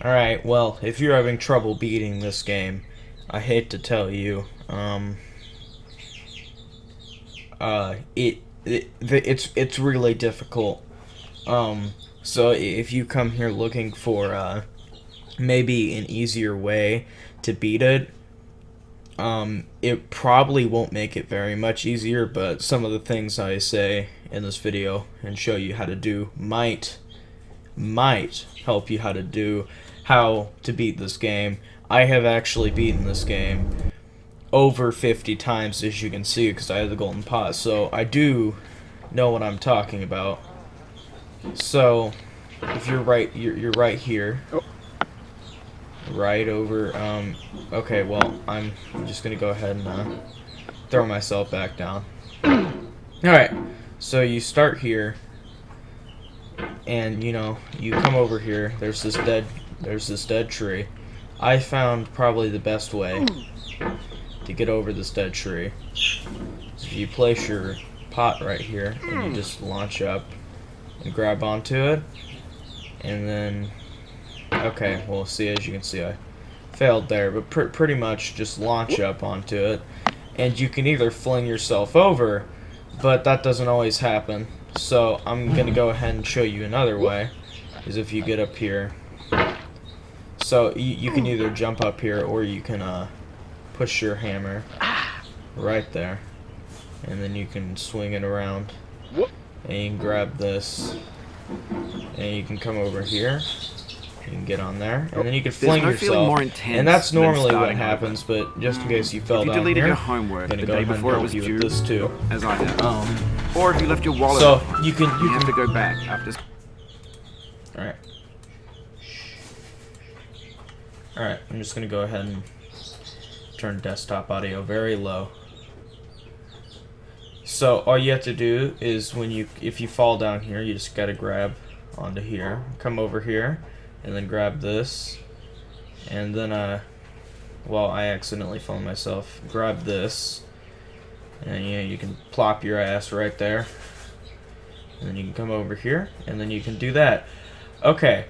Alright, well, if you're having trouble beating this game, I hate to tell you, it's really difficult. So if you come here looking for, maybe an easier way to beat it, it probably won't make it very much easier, but some of the things I say in this video and show you how to do might help you how to beat this game. I have actually beaten this game over 50 times, as you can see, because I have the golden pot, so I do know what I'm talking about. So if you're right here, right over, okay, well, I'm just gonna go ahead and throw myself back down. Alright, so you start here, and you come over here. There's this dead tree. I found probably the best way to get over this dead tree. So you place your pot right here, and you just launch up and grab onto it, and then, okay, well, see, as you can see, I failed there, but pretty much just launch up onto it, and you can either fling yourself over, but that doesn't always happen. So I'm gonna go ahead and show you another way, is if you get up here. So you can either jump up here, or you can push your hammer right there, and then you can swing it around, and you can grab this, and you can come over here. You can get on there, and then you can fling yourself, and that's normally what happens. But just in case you fell down here, your homework I'm gonna the go day ahead and before it help was you due, with this too. as I have. Or if you left your wallet, So you you have can to go back after. Alright. Alright, I'm just gonna go ahead and turn desktop audio very low. So all you have to do is if you fall down here, you just gotta grab onto here, come over here, and then grab this, and then well, I accidentally fell myself. Grab this, and you can plop your ass right there, and then you can come over here, and then you can do that. Okay,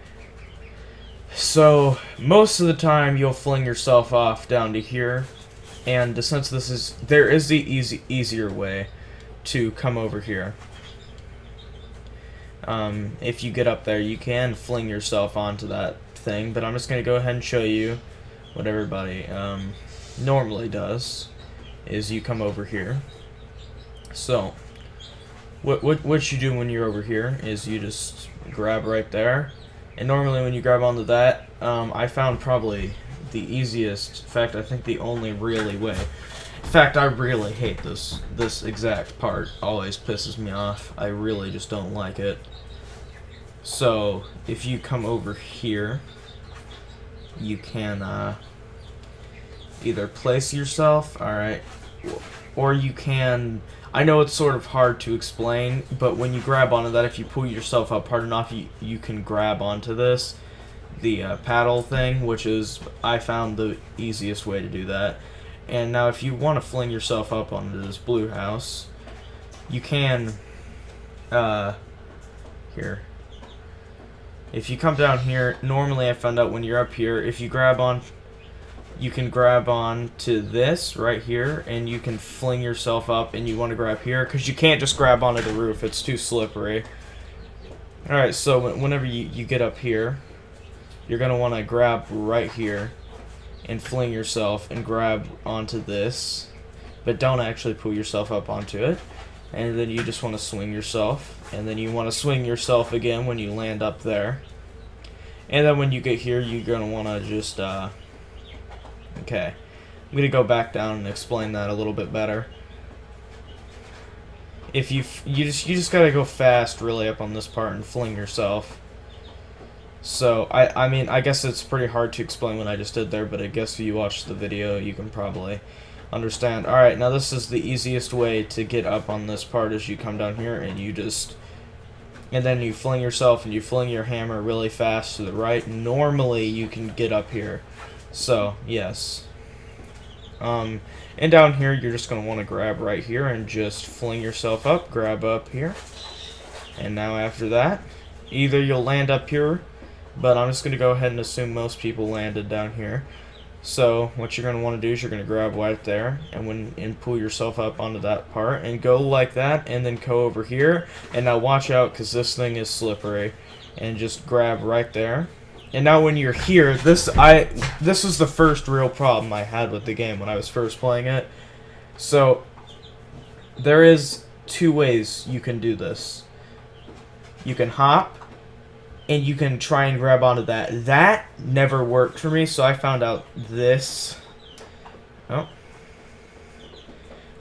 so most of the time you'll fling yourself off down to here, and since there is the easier way to come over here. If you get up there, you can fling yourself onto that thing, but I'm just gonna go ahead and show you what everybody normally does. Is you come over here. So what you do when you're over here is you just grab right there, and normally when you grab onto that, I found probably the easiest, in fact I think the only really way. In fact, I really hate this exact part. Always pisses me off. I really just don't like it. So if you come over here, you can either place yourself, alright, or you can, I know it's sort of hard to explain, but when you grab onto that, if you pull yourself up hard enough, you can grab onto this, the paddle thing, which is, I found the easiest way to do that. And now if you want to fling yourself up onto this blue house, you can, here. If you come down here, normally I found out when you're up here, if you grab on, you can grab on to this right here, and you can fling yourself up, and you want to grab here, because you can't just grab onto the roof, it's too slippery. Alright, so whenever you get up here, you're going to want to grab right here, and fling yourself, and grab onto this, but don't actually pull yourself up onto it. And then you just want to swing yourself, and then you want to swing yourself again when you land up there. And then when you get here, you're going to want to just, okay, I'm going to go back down and explain that a little bit better. If you just got to go fast really up on this part and fling yourself. So, I mean, I guess it's pretty hard to explain what I just did there, but I guess if you watch the video, you can probably understand. Alright, now this is the easiest way to get up on this part, is you come down here and and then you fling yourself and you fling your hammer really fast to the right. Normally you can get up here. So, yes. And down here you're just going to want to grab right here and just fling yourself up, grab up here. And now after that, either you'll land up here but I'm just going to go ahead and assume most people landed down here. So what you're going to want to do is you're going to grab right there and pull yourself up onto that part and go like that, and then go over here. And now watch out, because this thing is slippery, and just grab right there. And now when you're here, this was the first real problem I had with the game when I was first playing it. So there is 2 ways you can do this. You can hop, and you can try and grab onto that. That never worked for me, so I found out this. Oh.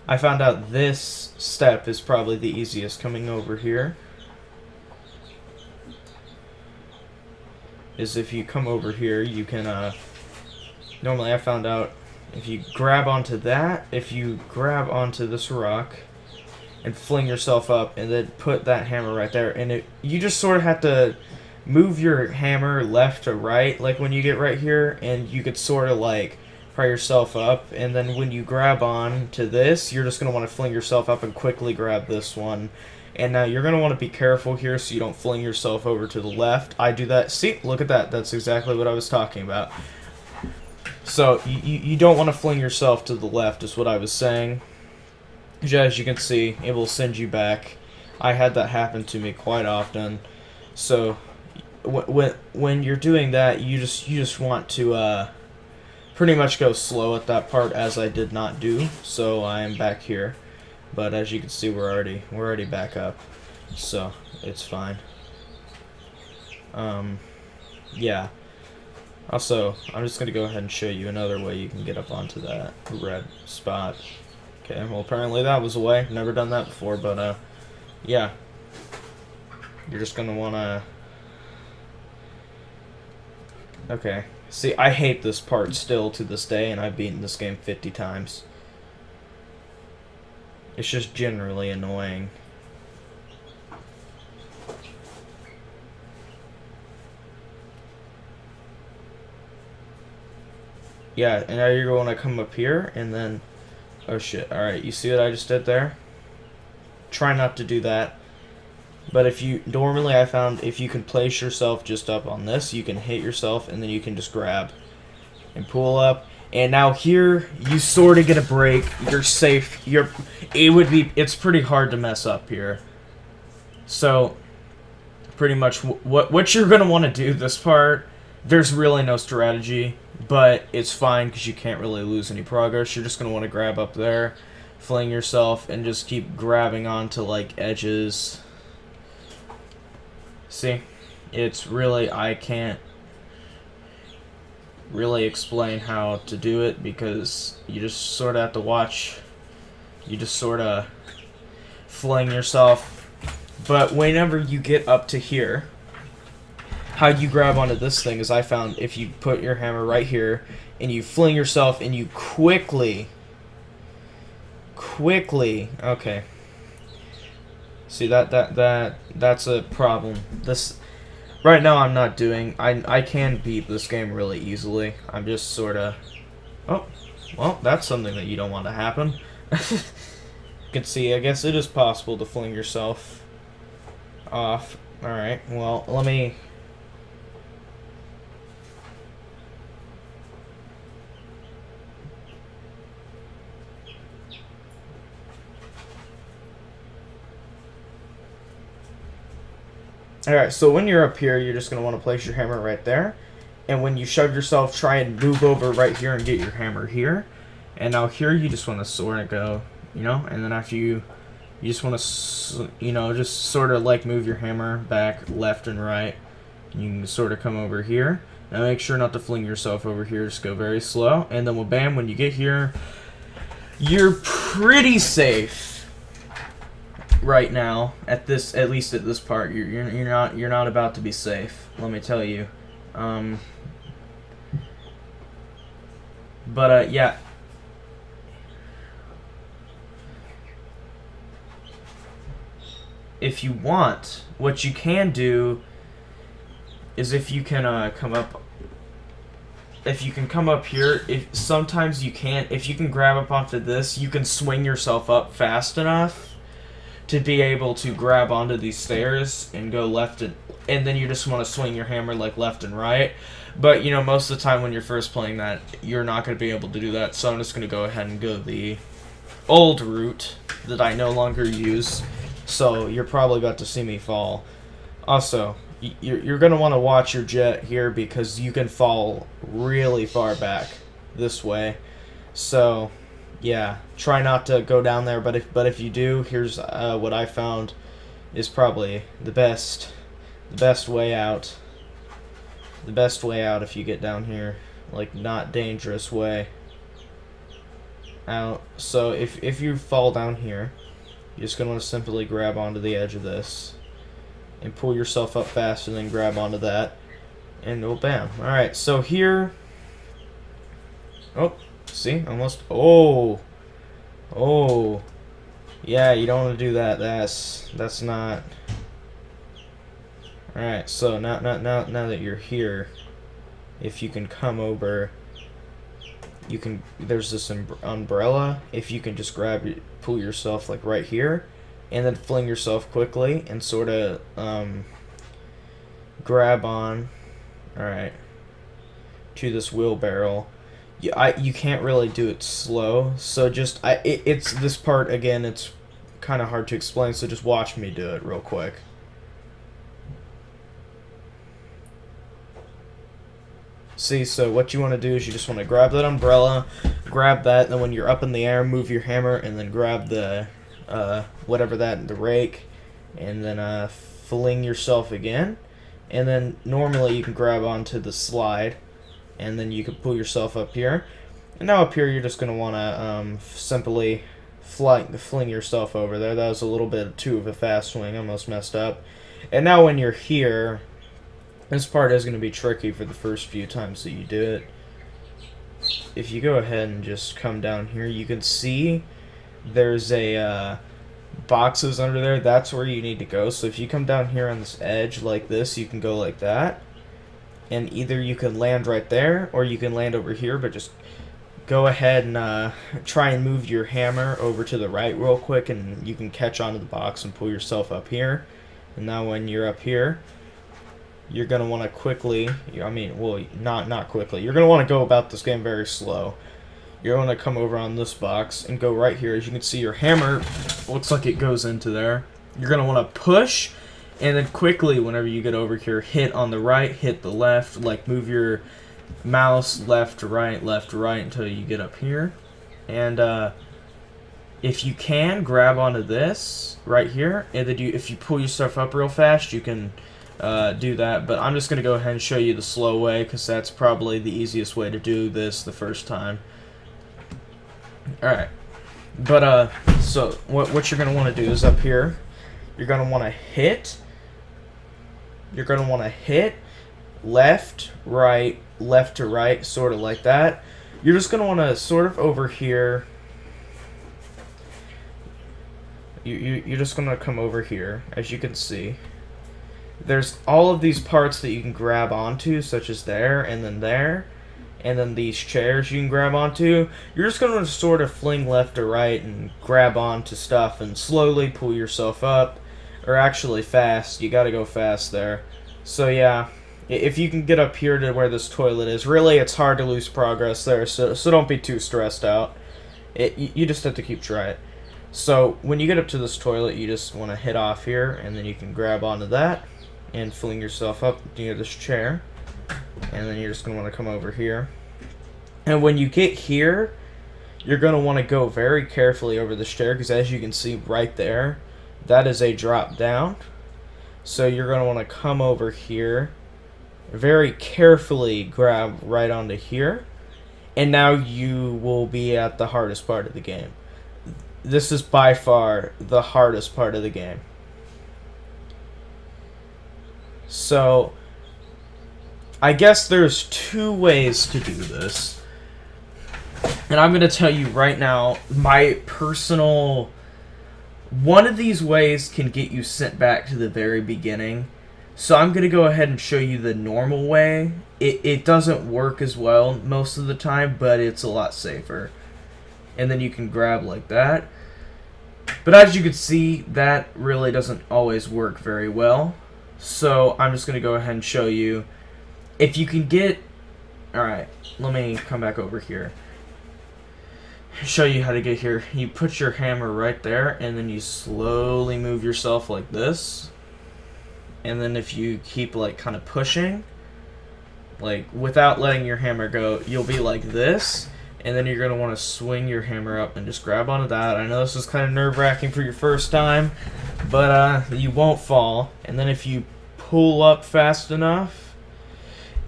I found out this step is probably the easiest, coming over here. Is if you come over here, you can, normally I found out if you grab onto that, if you grab onto this rock and fling yourself up and then put that hammer right there, and you just sort of have to move your hammer left to right, like when you get right here, and you could sort of like pry yourself up, and then when you grab on to this, you're just going to want to fling yourself up and quickly grab this one. And now you're going to want to be careful here so you don't fling yourself over to the left. I do that. See, look at that. That's exactly what I was talking about. So you don't want to fling yourself to the left is what I was saying. As you can see, it will send you back. I had that happen to me quite often. So when you're doing that, you just want to pretty much go slow at that part, as I did not do. So I am back here, but as you can see, we're already back up, so it's fine. Yeah. Also, I'm just gonna go ahead and show you another way you can get up onto that red spot. Okay. Well, apparently that was a way. Never done that before, but yeah. You're just gonna wanna. Okay. See, I hate this part still to this day, and I've beaten this game 50 times. It's just generally annoying. Yeah, and now you're going to come up here, and then... Oh shit, alright, you see what I just did there? Try not to do that. But if you... Normally I found if you can place yourself just up on this, you can hit yourself, and then you can just grab and pull up. And now here, you sort of get a break. You're safe. It's pretty hard to mess up here. So, pretty much what you're going to want to do this part, there's really no strategy, but it's fine because you can't really lose any progress. You're just going to want to grab up there, fling yourself, and just keep grabbing onto, like, edges. See? It's really, I can't really explain how to do it because you just sort of have to watch. You just sort of fling yourself. But whenever you get up to here, how you grab onto this thing is I found if you put your hammer right here and you fling yourself and you quickly, okay. See that's a problem. This right now I'm not doing. I can beat this game really easily. I'm just sort of. Oh, well, that's something that you don't want to happen. You can see. I guess it is possible to fling yourself off. All right. Well, let me. Alright, so when you're up here, you're just going to want to place your hammer right there. And when you shove yourself, try and move over right here and get your hammer here. And now here, you just want to sort of go, you know, and then after you just want to, you know, just sort of like move your hammer back left and right. And you can sort of come over here. Now make sure not to fling yourself over here, just go very slow. And then, well, bam, when you get here, you're pretty safe. Right now, at least at this part, you're not about to be safe. Let me tell you. But yeah. If you want, what you can do is if you can come up. If you can come up here, sometimes you can't. If you can grab up onto this, you can swing yourself up fast enough to be able to grab onto these stairs and go left and and then you just want to swing your hammer like left and right. But, you know, most of the time when you're first playing that, you're not going to be able to do that, so I'm just going to go ahead and go the old route that I no longer use. So you're probably about to see me fall. Also, you're going to want to watch your jet here because you can fall really far back this way. So, yeah, try not to go down there, but if you do, here's what I found is probably the best way out. The best way out if you get down here, like not dangerous way out. So if you fall down here, you're just gonna want to simply grab onto the edge of this and pull yourself up fast, and then grab onto that, and oh, bam. All right, so here. Oh, see, almost. Oh, yeah. You don't want to do that. That's not. Alright, so now that you're here, if you can come over, you can, there's this umbrella, if you can just grab it, pull yourself like right here, and then fling yourself quickly, and sort of, grab on, alright, to this wheelbarrow. You can't really do it slow, so just, it's this part, again, it's kind of hard to explain, so just watch me do it real quick. See, so what you want to do is you just want to grab that umbrella, grab that, and then when you're up in the air, move your hammer, and then grab the, the rake, and then fling yourself again. And then normally you can grab onto the slide, and then you can pull yourself up here. And now up here you're just going to want to simply fling yourself over there. That was a little bit too of a fast swing, almost messed up. And now when you're here, this part is going to be tricky for the first few times that you do it. If you go ahead and just come down here, you can see there's a boxes under there. That's where you need to go. So if you come down here on this edge like this, you can go like that. And either you can land right there, or you can land over here, but just go ahead and try and move your hammer over to the right real quick, and you can catch onto the box and pull yourself up here. And now when you're up here, you're going to want to quickly, not quickly, you're going to want to go about this game very slow. You're going to come over on this box and go right here. As you can see, your hammer looks like it goes into there. You're going to want to push, and then quickly, whenever you get over here, hit on the right, hit the left, like move your mouse left to right until you get up here. And if you can, grab onto this right here, and then if you pull yourself up real fast, you can do that, but I'm just going to go ahead and show you the slow way, because that's probably the easiest way to do this the first time. Alright, but so what you're going to want to do is up here, you're going to want to hit left to right, sort of like that. You're just going to want to sort of over here, you're just going to come over here, as you can see. There's all of these parts that you can grab onto, such as there, and then these chairs you can grab onto. You're just going to sort of fling left or right and grab onto stuff and slowly pull yourself up, or actually fast. You got to go fast there. So yeah, if you can get up here to where this toilet is, really it's hard to lose progress there, so don't be too stressed out. You just have to keep trying. So when you get up to this toilet, you just want to hit off here, and then you can grab onto that and fling yourself up near this chair, and then you're just going to want to come over here. And when you get here, you're going to want to go very carefully over this chair, because as you can see right there, that is a drop down. So you're going to want to come over here, very carefully grab right onto here, and now you will be at the hardest part of the game. This is by far the hardest part of the game. So, I guess there's two ways to do this. And I'm going to tell you right now, my personal... One of these ways can get you sent back to the very beginning. So I'm going to go ahead and show you the normal way. It doesn't work as well most of the time, but it's a lot safer. And then you can grab like that. But as you can see, that really doesn't always work very well. So I'm just gonna go ahead and show you. If you can get, all right, let me come back over here. Show you how to get here. You put your hammer right there, and then you slowly move yourself like this. And then if you keep like kind of pushing, like without letting your hammer go, you'll be like this. And then you're going to want to swing your hammer up and just grab onto that. I know this is kind of nerve-wracking for your first time, but you won't fall. And then if you pull up fast enough,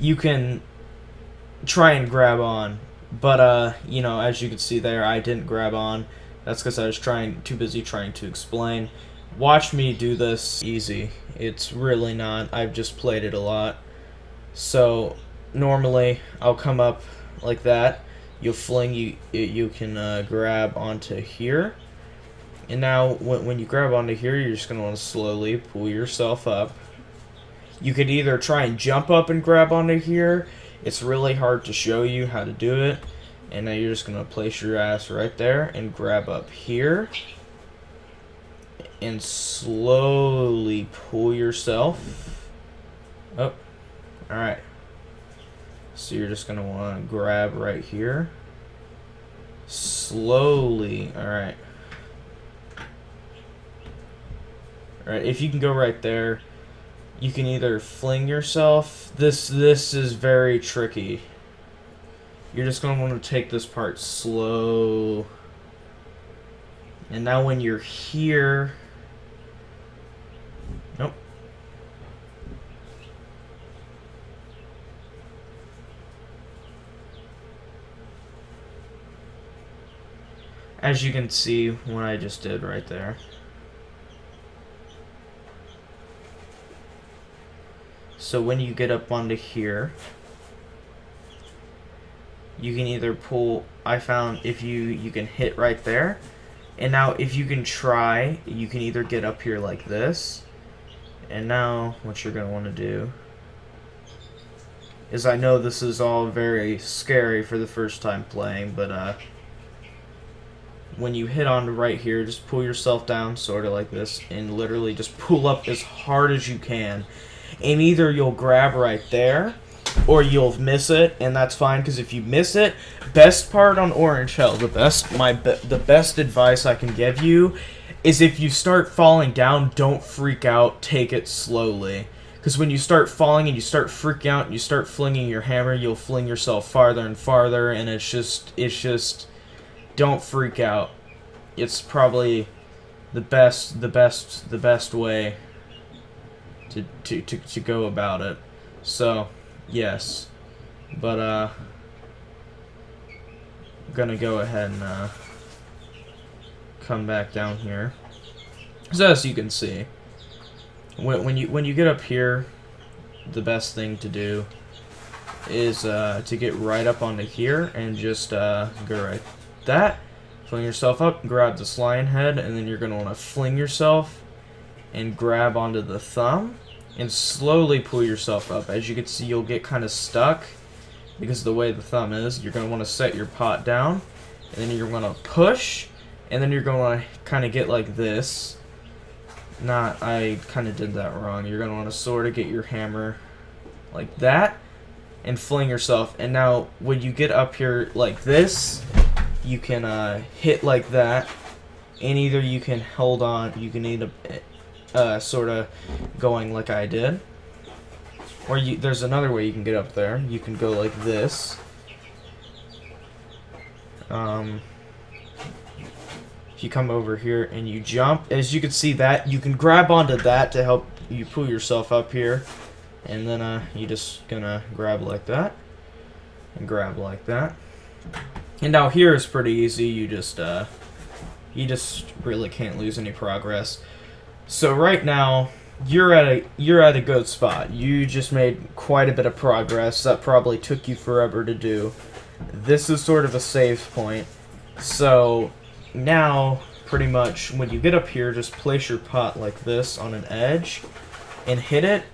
you can try and grab on. But, you know, as you can see there, I didn't grab on. That's because I was too busy trying to explain. Watch me do this easy. It's really not. I've just played it a lot. So, normally, I'll come up like that. You'll fling, you can grab onto here. And now, when you grab onto here, you're just going to want to slowly pull yourself up. You could either try and jump up and grab onto here. It's really hard to show you how to do it. And now you're just going to place your ass right there and grab up here. And slowly pull yourself up. Alright. So you're just going to want to grab right here. Slowly. Alright. Alright, if you can go right there, you can either fling yourself. This is very tricky. You're just going to want to take this part slow. And now when you're here... Nope. As you can see, what I just did right there. So when you get up onto here, you can either pull, I found if you can hit right there. And now if you can try, you can either get up here like this. And now what you're going to want to do is, I know this is all very scary for the first time playing, but when you hit on right here, just pull yourself down sort of like this and literally just pull up as hard as you can. And either you'll grab right there or you'll miss it, and that's fine, because if you miss it, best part on Orange Hell, the best advice I can give you is if you start falling down, don't freak out, take it slowly. Because when you start falling and you start freaking out and you start flinging your hammer, you'll fling yourself farther and farther, and it's just don't freak out. It's probably the best way to go about it. So, yes. But I'm gonna go ahead and come back down here. So as you can see, when you get up here, the best thing to do is to get right up onto here and just go right that, fling yourself up, grab this lion head, and then you're going to want to fling yourself and grab onto the thumb and slowly pull yourself up. As you can see, you'll get kind of stuck because of the way the thumb is. You're going to want to set your pot down, and then you're going to push, and then you're going to want to kind of get like this. I kind of did that wrong. You're going to want to sort of get your hammer like that and fling yourself. And now when you get up here like this, you can hit like that, and either you can hold on, you can either sort of going like I did, or there's another way you can get up there. You can go like this. If you come over here and you jump, as you can see that, you can grab onto that to help you pull yourself up here, and then you just gonna grab like that, and grab like that. And now here is pretty easy. You just really can't lose any progress. So right now you're at a good spot. You just made quite a bit of progress. That probably took you forever to do. This is sort of a save point. So now pretty much when you get up here, just place your pot like this on an edge and hit it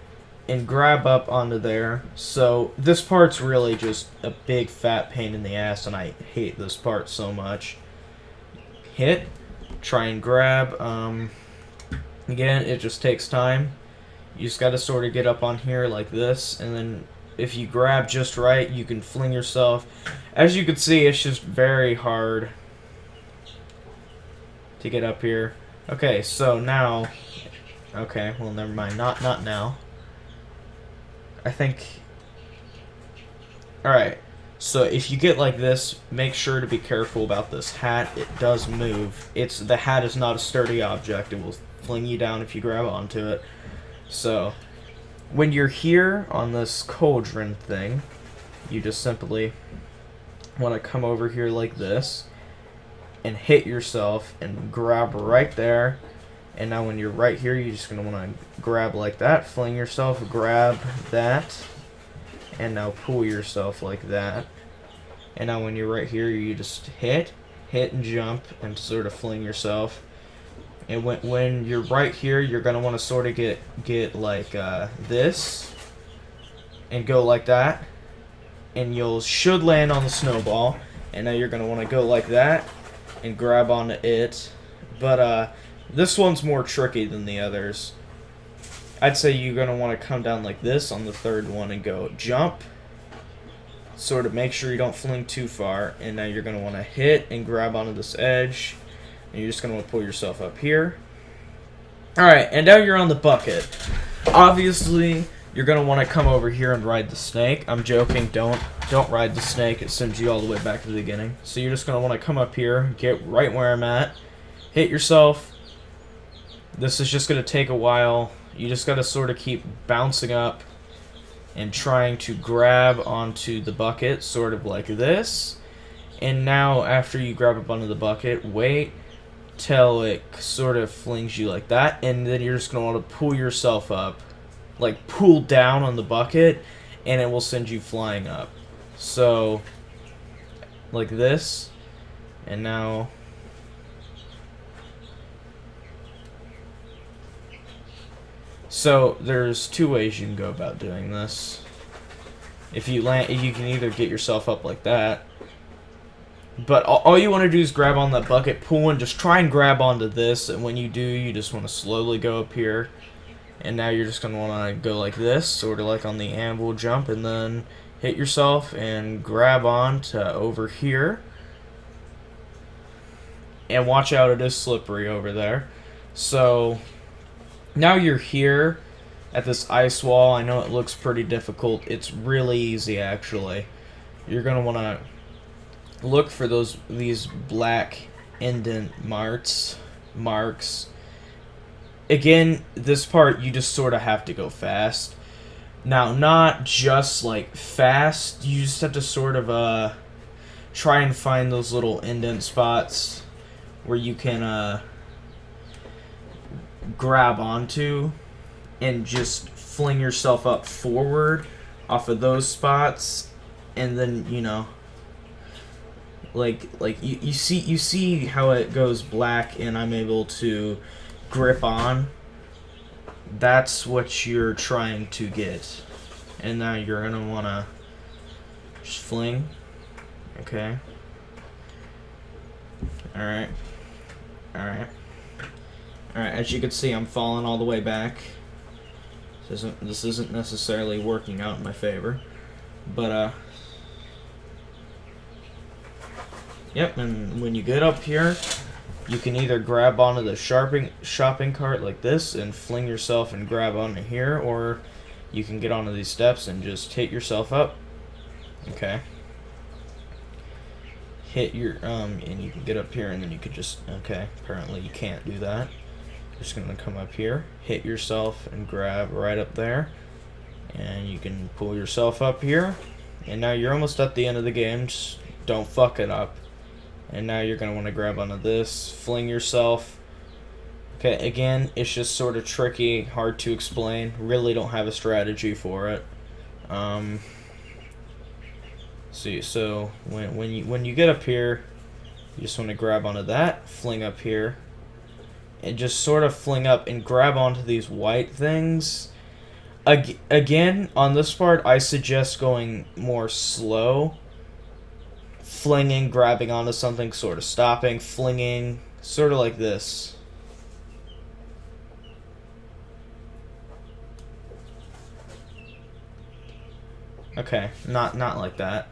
and grab up onto there. So this part's really just a big fat pain in the ass, and I hate this part so much. Hit, try and grab. Again, it just takes time. You just got to sort of get up on here like this, and then if you grab just right, you can fling yourself. As you can see, it's just very hard to get up here. Okay, so now, okay, well, never mind. Not now. I think. All right. So if you get like this, make sure to be careful about this hat. It does move. The hat is not a sturdy object. It will fling you down if you grab onto it. So when you're here on this cauldron thing, you just simply want to come over here like this and hit yourself and grab right there. And now when you're right here, you're just going to want to grab like that, fling yourself, grab that, and now pull yourself like that. And now when you're right here, you just hit and jump and sort of fling yourself. And when you're right here, you're going to want to sort of get like this and go like that. And should land on the snowball. And now you're going to want to go like that and grab onto it. But this one's more tricky than the others. I'd say you're going to want to come down like this on the third one and go jump. Sort of make sure you don't fling too far. And now you're going to want to hit and grab onto this edge. And you're just going to want to pull yourself up here. Alright, and now you're on the bucket. Obviously, you're going to want to come over here and ride the snake. I'm joking. Don't ride the snake. It sends you all the way back to the beginning. So you're just going to want to come up here, get right where I'm at, hit yourself. This is just going to take a while. You just got to sort of keep bouncing up and trying to grab onto the bucket, sort of like this. And now, after you grab up onto the bucket, wait till it sort of flings you like that, and then you're just going to want to pull yourself up, like pull down on the bucket, and it will send you flying up. So, like this, and now... So, there's two ways you can go about doing this. If you land, you can either get yourself up like that, but all you want to do is grab on that bucket, pull, and just try and grab onto this, and when you do, you just want to slowly go up here, and now you're just going to want to go like this, sort of like on the anvil jump, and then hit yourself and grab on to over here, and watch out, it is slippery over there. So now you're here at this ice wall. I know it looks pretty difficult. It's really easy, actually. You're going to want to look for these black indent marks. Again, this part you just sort of have to go fast. Now, not just like fast, you just have to sort of try and find those little indent spots where you can grab onto and just fling yourself up forward off of those spots, and then, you know, like you see how it goes black and I'm able to grip on. That's what you're trying to get. And now you're gonna wanna just fling. Okay. Alright. As you can see, I'm falling all the way back. This isn't necessarily working out in my favor, but yep. And when you get up here, you can either grab onto the shopping cart like this and fling yourself and grab onto here, or you can get onto these steps and just hit yourself up. Okay. Hit your and you can get up here, and then you could just, okay. Apparently you can't do that. Just gonna come up here, hit yourself, and grab right up there, and you can pull yourself up here, and now you're almost at the end of the game. Just don't fuck it up. And now you're gonna want to grab onto this, fling yourself. Okay, again, it's just sort of tricky, hard to explain. Really don't have a strategy for it. See, so when you get up here, you just want to grab onto that, fling up here, and just sort of fling up and grab onto these white things. Again, on this part, I suggest going more slow. Flinging, grabbing onto something, sort of stopping, flinging, sort of like this. Okay, not like that.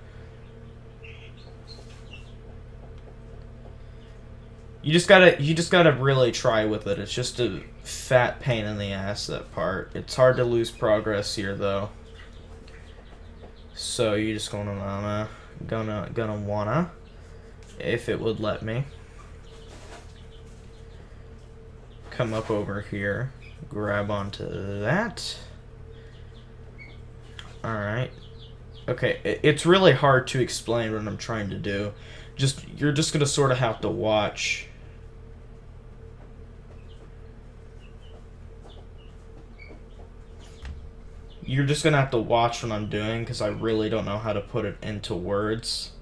You just gotta really try with it. It's just a fat pain in the ass, that part. It's hard to lose progress here though. So you just gonna wanna, if it would let me, come up over here, grab onto that. Alright. Okay, it's really hard to explain what I'm trying to do. You're just gonna sort of have to watch. You're just gonna have to watch what I'm doing, because I really don't know how to put it into words.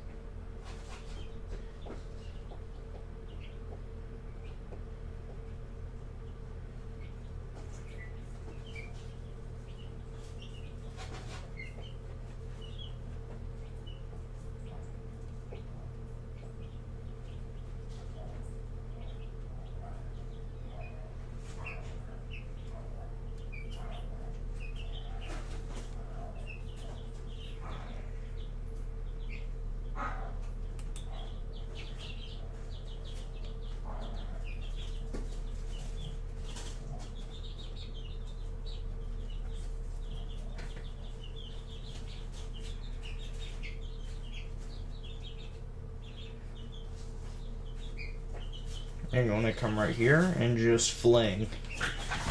And you're gonna come right here and just fling.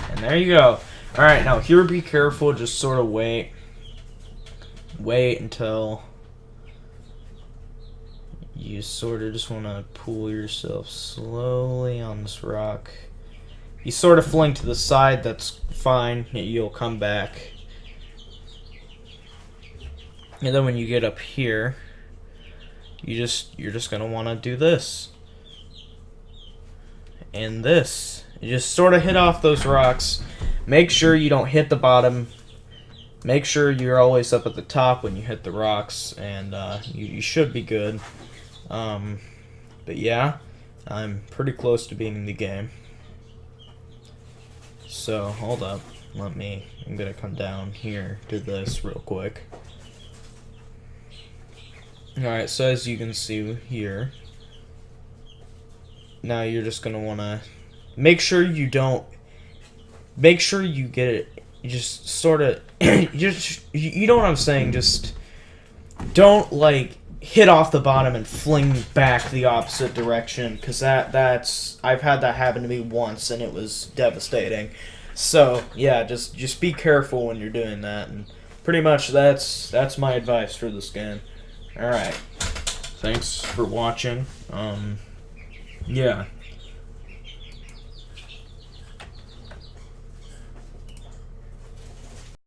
And there you go. Alright, now here be careful, just sort of wait. Wait until you sort of just want to pull yourself slowly on this rock. You sort of fling to the side, that's fine. You'll come back. And then when you get up here, you're just gonna want to do this. And this. You just sort of hit off those rocks. Make sure you don't hit the bottom. Make sure you're always up at the top when you hit the rocks, and you should be good. But yeah, I'm pretty close to beating the game. So, hold up. I'm gonna come down here, do this real quick. Alright, so as you can see here, now you're just gonna wanna make sure you get it. You just sort of, you know what I'm saying? Just don't like hit off the bottom and fling back the opposite direction, because I've had that happen to me once and it was devastating. So yeah, just be careful when you're doing that, and pretty much that's my advice for this game. All right, thanks for watching. Yeah.